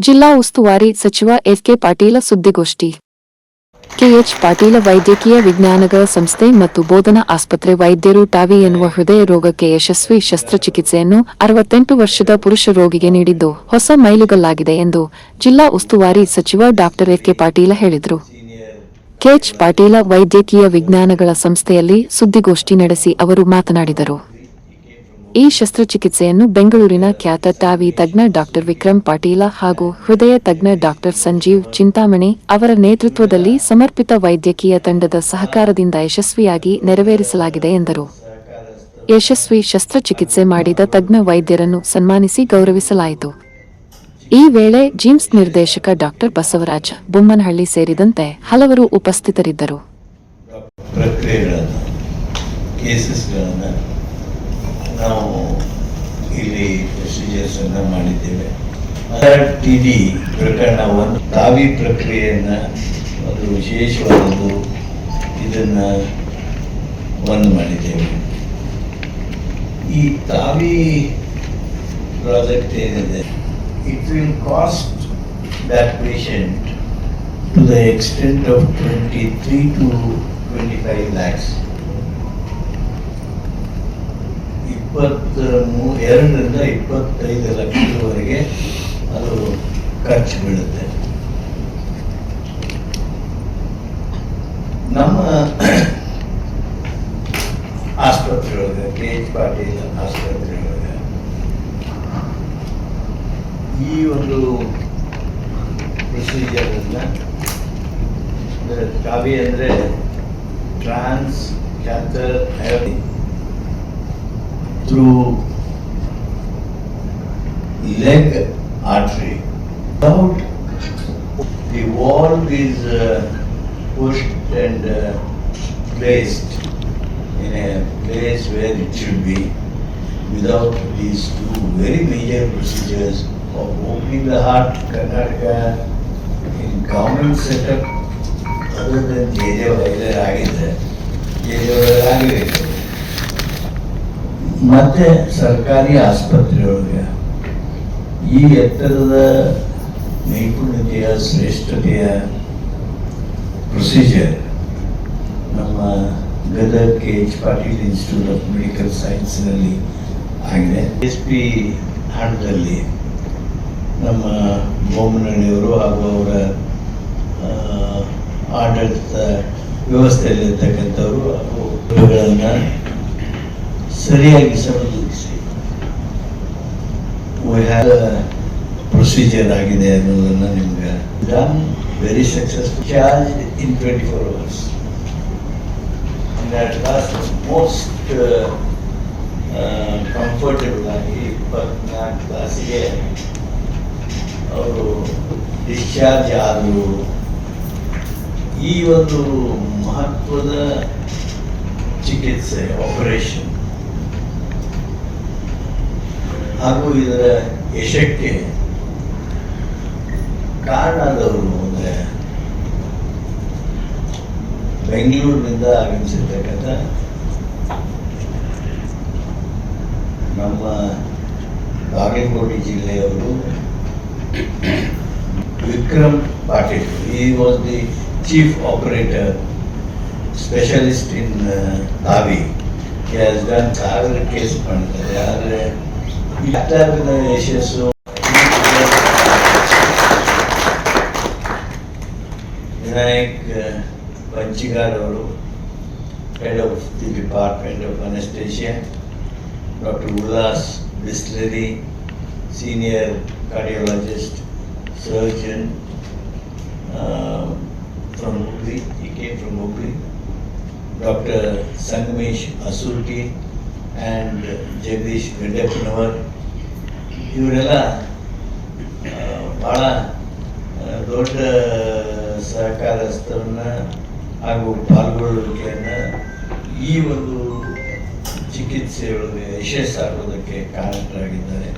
ಜಿಲ್ಲಾ ಉಸ್ತುವಾರಿ ಸಚಿವ ಎಫ್ಕೆ ಪಾಟೀಲ ಸುದ್ದಿಗೋಷ್ಠಿ. ಕೆಎಚ್ ಪಾಟೀಲ ವೈದ್ಯಕೀಯ ವಿಜ್ಞಾನಗಳ ಸಂಸ್ಥೆ ಮತ್ತು ಬೋಧನಾ ಆಸ್ಪತ್ರೆ ವೈದ್ಯರು ಟಾವಿ ಎನ್ನುವ ಹೃದಯ ರೋಗಕ್ಕೆ ಯಶಸ್ವಿ ಶಸ್ತ್ರಚಿಕಿತ್ಸೆಯನ್ನು 68 ವರ್ಷದ ಪುರುಷ ರೋಗಿಗೆ ನೀಡಿದ್ದು ಹೊಸ ಮೈಲುಗಲ್ಲಾಗಿದೆ ಎಂದು ಜಿಲ್ಲಾ ಉಸ್ತುವಾರಿ ಸಚಿವ ಡಾ ಎಫ್ಕೆ ಪಾಟೀಲ ಹೇಳಿದರು. ಕೆಎಚ್ ಪಾಟೀಲ ವೈದ್ಯಕೀಯ ವಿಜ್ಞಾನಗಳ ಸಂಸ್ಥೆಯಲ್ಲಿ ಸುದ್ದಿಗೋಷ್ಠಿ ನಡೆಸಿ ಅವರು ಮಾತನಾಡಿದರು. ಈ ಶಸ್ತ್ರಚಿಕಿತ್ಸೆಯನ್ನು ಬೆಂಗಳೂರಿನ ಖ್ಯಾತ ಟಾವಿ ತಜ್ಞ ಡಾ ವಿಕ್ರಮ್ ಪಾಟೀಲ ಹಾಗೂ ಹೃದಯ ತಜ್ಞ ಡಾ ಸಂಜೀವ್ ಚಿಂತಾಮಣಿ ಅವರ ನೇತೃತ್ವದಲ್ಲಿ ಸಮರ್ಪಿತ ವೈದ್ಯಕೀಯ ತಂಡದ ಸಹಕಾರದಿಂದ ಯಶಸ್ವಿಯಾಗಿ ನೆರವೇರಿಸಲಾಗಿದೆ ಎಂದರು. ಯಶಸ್ವಿ ಶಸ್ತ್ರಚಿಕಿತ್ಸೆ ಮಾಡಿದ ತಜ್ಞ ವೈದ್ಯರನ್ನು ಸನ್ಮಾನಿಸಿ ಗೌರವಿಸಲಾಯಿತು. ಈ ವೇಳೆ ಜಿಮ್ಸ್ ನಿರ್ದೇಶಕ ಡಾ ಬಸವರಾಜ ಬೊಮ್ಮನಹಳ್ಳಿ ಸೇರಿದಂತೆ ಹಲವರು ಉಪಸ್ಥಿತರಿದ್ದರು. ನಾವು ಇಲ್ಲಿ ಪ್ರೊಸೀಜರ್ಸ್ ಅನ್ನು ಮಾಡಿದ್ದೇವೆ. TD ಪ್ರಕರಣ ಒಂದು ಟಾವಿ ಪ್ರಕ್ರಿಯೆಯನ್ನು ಒಂದು ವಿಶೇಷವಾದದ್ದು ಇದನ್ನು ಒಂದು ಮಾಡಿದ್ದೇವೆ. ಈ ಟಾವಿ ಪ್ರಾಜೆಕ್ಟ್ ಏನಿದೆ, it will cost that patient to the extent of 23 to 25 lakhs. 2 ರಿಂದ 25 ಲಕ್ಷದವರೆಗೆ ಅದು ಖರ್ಚು ಬೀಳುತ್ತೆ. ನಮ್ಮ ಆಸ್ಪತ್ರೆಯೊಳಗೆ ಕೆಎಚ್ ಪಾಟೀಲ್ ಆಸ್ಪತ್ರೆಯೊಳಗೆ ಈ ಒಂದು ಪ್ರೊಸೀಜರ್ ಟಾವಿ ಅಂದರೆ ಟ್ರಾನ್ಸ್ ಕ್ಯಾಥರ್ through leg artery. Without the valve is pushed and placed in a place where it should be, without these two very major procedures of opening the heart. Karnataka in government setup other than JJ ಮತ್ತೆ ಸರ್ಕಾರಿ ಆಸ್ಪತ್ರೆಯೊಳಗೆ ಈ ಎತ್ತರದ ನೈಪುಣ್ಯತೆಯ ಶ್ರೇಷ್ಠತೆಯ procedure ನಮ್ಮ Gadag K H Patil institute of medical ಸೈನ್ಸ್ನಲ್ಲಿ ಆಗಿದೆ. SP ಹಣದಲ್ಲಿ ನಮ್ಮ ಬೊಮ್ಮನಹಳ್ಳಿಯವರು ಹಾಗೂ ಅವರ ಆಡಳಿತ ವ್ಯವಸ್ಥೆಯಲ್ಲಿರ್ತಕ್ಕಂಥವರು ಅವುಗಳನ್ನು ಸರಿಯಾಗಿ ಸಮರ್ಥಿಸಿ ಪ್ರೊಸೀಜರ್ ಆಗಿದೆ ಅನ್ನೋದನ್ನು ನಿಮ್ಗೆ done very successful. Charge in 24 hours. Most comfortable ಆಗಿ 24 ತಾಸಿಗೆ ಅವರು ಡಿಸ್ಚಾರ್ಜ್ ಆದರು. ಈ ಒಂದು ಮಹತ್ವದ ಚಿಕಿತ್ಸೆ ಆಪರೇಷನ್ ಹಾಗೂ ಇದರ ಯಶಕ್ಕೆ ಕಾರಣದವರು ಅಂದರೆ ಬೆಂಗಳೂರಿನಿಂದ ಆಗಮಿಸಿರ್ತಕ್ಕಂಥ ನಮ್ಮ ಬಾಗಲಕೋಟೆ ಜಿಲ್ಲೆಯವರು Vikram Patil. he was the chief operator specialist in Tavi. he has done ಸಾವಿರ ಕೇಸ್ ಮಾಡಿದ್ದಾರೆ. ಆದರೆ ಯಶಸ್ಸು ವಿನಾಯಕ್ ಪಂಚಿಗಾರ್ ಅವರು, head of the department of anaesthesia, doctor Ullas Bislari, senior cardiologist surgeon from Hubli, he came from Hubli, Dr. Sangamesh Asurti and Jagadish Gaddeppanavar. ಇವರೆಲ್ಲ ಭಾಳ ದೊಡ್ಡ ಸಹಕಾರಸ್ಥರನ್ನು ಹಾಗೂ ಪಾಲ್ಗೊಳ್ಳುವಿಕೆಯನ್ನು ಈ ಒಂದು ಚಿಕಿತ್ಸೆಯೊಳಗೆ ಯಶಸ್ಸಾಗೋದಕ್ಕೆ ಕಾರಣರಾಗಿದ್ದಾರೆ.